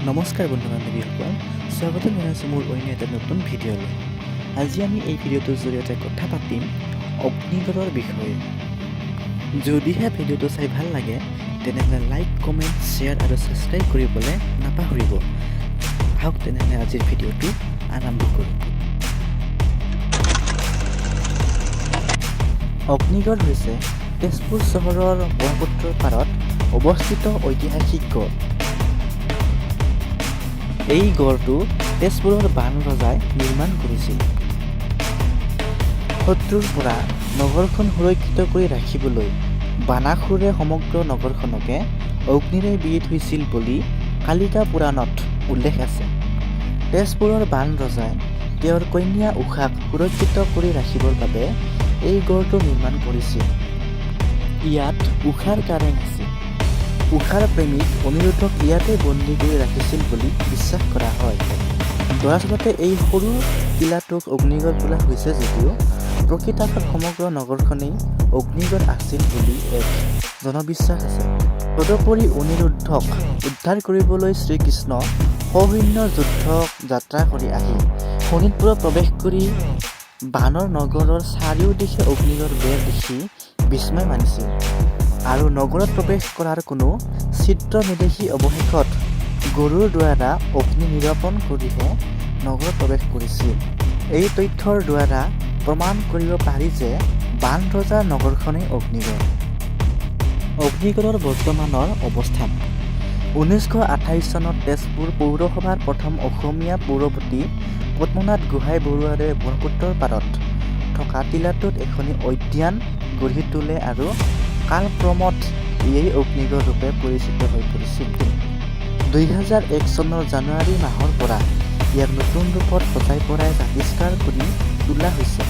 নমস্কাৰ বন্ধু বান্ধৱীসকল, স্বাগতম জনাইছোঁ মোৰ অন্য এটা নতুন ভিডিঅ'লৈ। আজি আমি এই ভিডিঅ'টোৰ জৰিয়তে কথা পাতিম অগ্নিগড়ৰ বিষয়ে। যদিহে ভিডিঅ'টো চাই ভাল লাগে তেনেহ'লে লাইক, কমেণ্ট, শ্বেয়াৰ আৰু ছাবস্ক্ৰাইব কৰিবলৈ নাপাহৰিব। আহক তেনেহ'লে আজিৰ ভিডিঅ'টো আৰম্ভ কৰোঁ। অগ্নিগড় হৈছে তেজপুৰ চহৰৰ ব্ৰহ্মপুত্ৰৰ পাৰত অৱস্থিত ঐতিহাসিক গড়। এই গড়টো তেজপুৰৰ বান ৰজাই নিৰ্মাণ কৰিছিল। শত্ৰুৰ পৰা নগৰখন সুৰক্ষিত কৰি ৰাখিবলৈ বানাসুৰে সমগ্ৰ নগৰখনকে অগ্নিৰে বিয়ি থৈছিল বুলি কালিকা পুৰাণত উল্লেখ আছে। তেজপুৰৰ বান ৰজাই তেওঁৰ কন্যা উষাক সুৰক্ষিত কৰি ৰাখিবৰ বাবে এই গড়টো নিৰ্মাণ কৰিছিল। ইয়াত উষাৰ কাৰেং আছিল। উষাৰ প্ৰেমিক অনিৰুদ্ধক ইয়াতে বন্দী কৰি ৰাখিছিল বুলি বিশ্বাস কৰা হয়। দৰাচলতে এই সৰু কিলাটোক অগ্নিগড় বোলা হৈছে যদিও প্ৰকৃতাৰ্থত সমগ্ৰ নগৰখনেই অগ্নিগড় আছিল বুলি এক জনবিশ্বাস আছে। তদুপৰি অনিৰুদ্ধক উদ্ধাৰ কৰিবলৈ শ্ৰীকৃষ্ণ সসৈন্য যুদ্ধ যাত্ৰা কৰি আহি শোণিতপুৰত প্ৰৱেশ কৰি বানৰ নগৰৰ চাৰিওদিশে অগ্নিগড় বেৰ দেখি বিস্ময় মানিছিল আৰু নগৰত প্ৰৱেশ কৰাৰ কোনো চিত্ৰ নেদেখি অৱশেষত গৰুৰ দ্বাৰা অগ্নি নিৰূপণ কৰিহে নগৰত প্ৰৱেশ কৰিছিল। এই তথ্যৰ দ্বাৰা প্ৰমাণ কৰিব পাৰি যে বান ৰজাৰ নগৰখনেই অগ্নিগড়। অগ্নিগড়ৰ বৰ্তমানৰ অৱস্থান: 1928 চনত তেজপুৰ পৌৰসভাৰ প্ৰথম অসমীয়া পৌৰপতি পদ্মনাথ গোহাঁই বৰুৱাৰে ব্ৰহ্মপুত্ৰৰ পাৰত থকা টিলাটোত এখনি উদ্যান গঢ়ি তোলে আৰু কালক্ৰমত এই অগ্নিগড় ৰূপে পৰিচিত হৈ পৰিছিল। 2001 চনৰ জানুৱাৰী মাহৰ পৰা ইয়াক নতুন ৰূপত সজাই পৰাই আৱিষ্কাৰ কৰি তোলা হৈছে।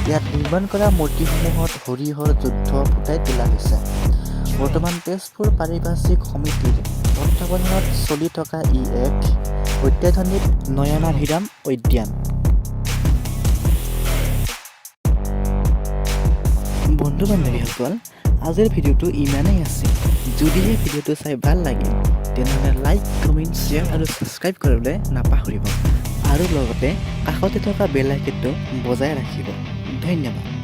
ইয়াত নিৰ্মাণ কৰা মূৰ্তিসমূহত হৰিহৰ যুদ্ধ ফুটাই তোলা হৈছে। বৰ্তমান তেজপুৰ পাৰিপাৰ্শ্বিক সমিতিৰ তত্বাৱধানত চলি থকা ই এক অত্যাধুনিক নয়নাভিৰাম উদ্যান। বন্ধু বান্ধৱীসকল, আজিৰ ভিডিঅ'টো ইমানেই আছিল। যদিহে ভিডিঅ'টো চাই ভাল লাগিল তেনেহ'লে লাইক, কমেণ্ট, শ্বেয়াৰ আৰু ছাবস্ক্ৰাইব কৰিবলৈ নাপাহৰিব আৰু লগতে কাষতে থকা বেল আইকনটো বজাই ৰাখিব। ধন্যবাদ।